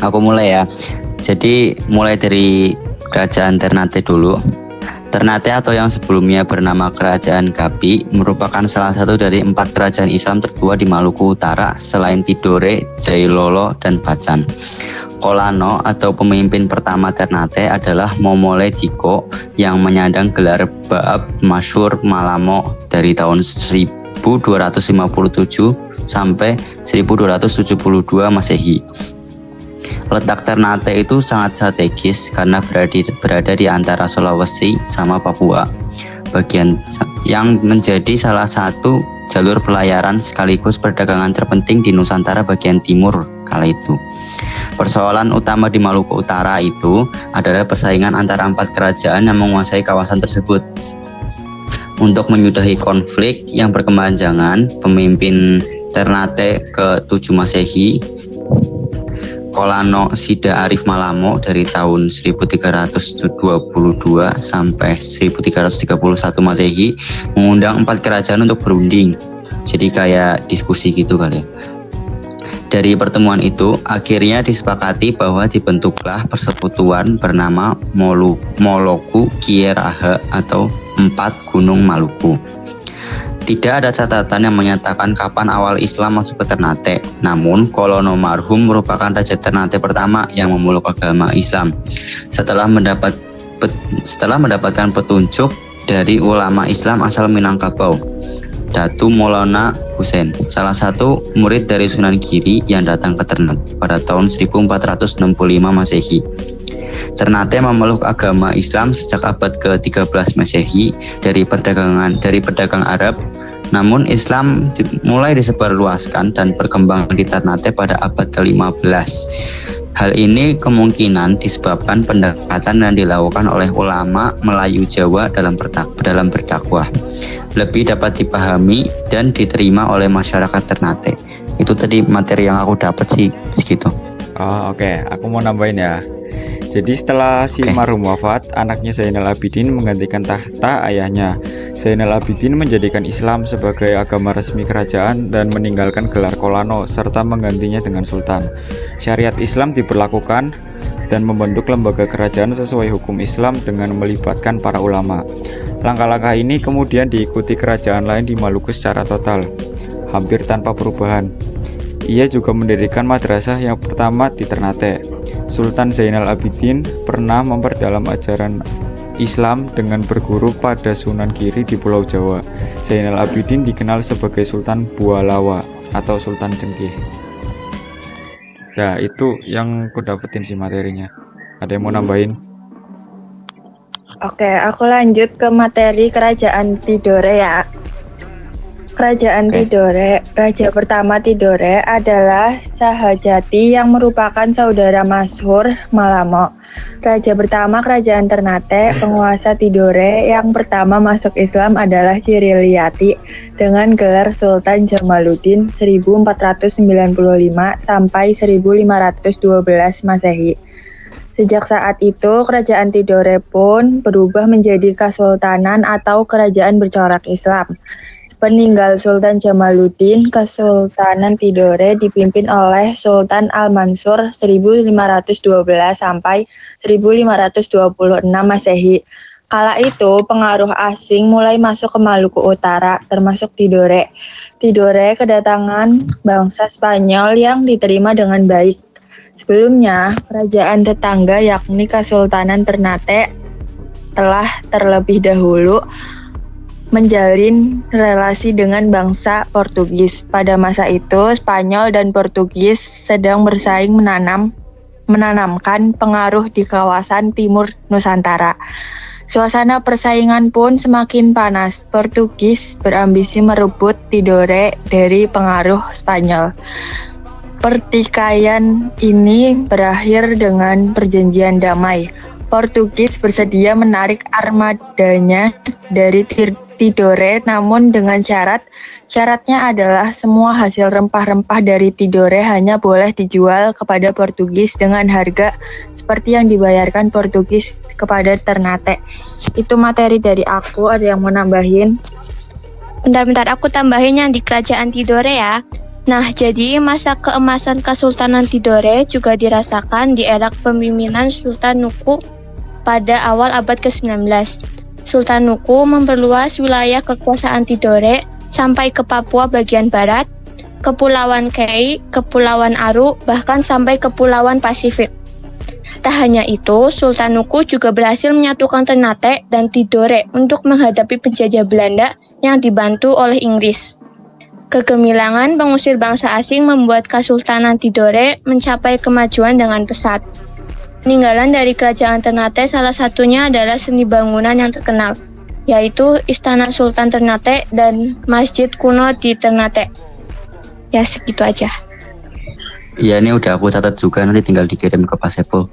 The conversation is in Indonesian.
Aku mulai ya. Jadi mulai dari Kerajaan Ternate dulu. Ternate atau yang sebelumnya bernama Kerajaan Gapi merupakan salah satu dari 4 kerajaan Islam tertua di Maluku Utara selain Tidore, Jailolo, dan Bacan. Kolano atau pemimpin pertama Ternate adalah Momole Jiko yang menyandang gelar Baab Masyur Malamo dari tahun 1257 sampai 1272 Masehi. Letak Ternate itu sangat strategis karena berada di antara Sulawesi sama Papua, bagian yang menjadi salah satu jalur pelayaran sekaligus perdagangan terpenting di Nusantara bagian timur kala itu. Persoalan utama di Maluku Utara itu adalah persaingan antara 4 kerajaan yang menguasai kawasan tersebut. Untuk menyudahi konflik yang berkepanjangan, pemimpin Ternate ke-7 Masehi, Kolano Sida Arif Malamo dari tahun 1322 sampai 1331 Masehi mengundang 4 kerajaan untuk berunding. Jadi kayak diskusi gitu kali ya. Dari pertemuan itu akhirnya disepakati bahwa dibentuklah persekutuan bernama Moloku Kieraha atau 4 Gunung Maluku. Tidak ada catatan yang menyatakan kapan awal Islam masuk ke Ternate. Namun, Kolono Marhum merupakan raja Ternate pertama yang memeluk agama Islam. Setelah mendapatkan petunjuk dari ulama Islam asal Minangkabau, Datu Maulana Husein, salah satu murid dari Sunan Giri yang datang ke Ternate pada tahun 1465 Masehi. Ternate memeluk agama Islam sejak abad ke-13 Masehi dari pedagang Arab. Namun Islam mulai disebarluaskan dan berkembang di Ternate pada abad ke-15. Hal ini kemungkinan disebabkan pendekatan yang dilakukan oleh ulama Melayu Jawa dalam berdakwah lebih dapat dipahami dan diterima oleh masyarakat Ternate. Itu tadi materi yang aku dapat sih segitu. Oh, oke. Aku mau nambahin ya. Jadi setelah si marhum wafat, anaknya Zainal Abidin menggantikan tahta ayahnya. Zainal Abidin menjadikan Islam sebagai agama resmi kerajaan dan meninggalkan gelar Kolano serta menggantinya dengan Sultan. Syariat Islam diberlakukan dan membentuk lembaga kerajaan sesuai hukum Islam dengan melibatkan para ulama. Langkah-langkah ini kemudian diikuti kerajaan lain di Maluku secara total, hampir tanpa perubahan. Ia juga mendirikan madrasah yang pertama di Ternate. Sultan Zainal Abidin pernah memperdalam ajaran Islam dengan berguru pada Sunan Giri di Pulau Jawa. Zainal Abidin dikenal sebagai Sultan Bualawa atau Sultan Cengkeh. Nah, itu yang aku dapetin sih materinya. Ada yang mau nambahin? Oke, aku lanjut ke materi Kerajaan Tidore ya. Kerajaan Tidore, raja pertama Tidore adalah Sahajati yang merupakan saudara masyhur Malamo. Raja pertama Kerajaan Ternate, penguasa Tidore yang pertama masuk Islam adalah Ciriliyati dengan gelar Sultan Jamaluddin 1495 sampai 1512 Masehi. Sejak saat itu, Kerajaan Tidore pun berubah menjadi Kesultanan atau Kerajaan bercorak Islam. Peninggal Sultan Jamaluddin, Kesultanan Tidore dipimpin oleh Sultan Al-Mansur 1512 sampai 1526 Masehi. Kala itu, pengaruh asing mulai masuk ke Maluku Utara, termasuk Tidore. Tidore kedatangan bangsa Spanyol yang diterima dengan baik. Sebelumnya, kerajaan tetangga yakni Kesultanan Ternate telah terlebih dahulu menjalin relasi dengan bangsa Portugis. Pada masa itu, Spanyol dan Portugis sedang bersaing menanamkan pengaruh di kawasan timur Nusantara. Suasana persaingan pun semakin panas. Portugis berambisi merebut Tidore dari pengaruh Spanyol. Pertikaian ini berakhir dengan perjanjian damai. Portugis bersedia menarik armadanya dari Tidore, namun dengan syaratnya adalah semua hasil rempah-rempah dari Tidore hanya boleh dijual kepada Portugis dengan harga seperti yang dibayarkan Portugis kepada Ternate. Itu materi dari aku, ada yang mau nambahin? Bentar, aku tambahin yang di Kerajaan Tidore ya. Nah, jadi masa keemasan Kesultanan Tidore juga dirasakan di era kepemimpinan Sultan Nuku pada awal abad ke-19. Sultan Nuku memperluas wilayah kekuasaan Tidore sampai ke Papua bagian barat, Kepulauan Kei, Kepulauan Aru, bahkan sampai Kepulauan Pasifik. Tak hanya itu, Sultan Nuku juga berhasil menyatukan Ternate dan Tidore untuk menghadapi penjajah Belanda yang dibantu oleh Inggris. Kegemilangan pengusir bangsa asing membuat Kesultanan Tidore mencapai kemajuan dengan pesat. Peninggalan dari kerajaan Ternate salah satunya adalah seni bangunan yang terkenal, yaitu Istana Sultan Ternate dan Masjid kuno di Ternate. Ya, segitu aja. Ya, ini udah aku catat juga, nanti tinggal dikirim ke Pak Sepul.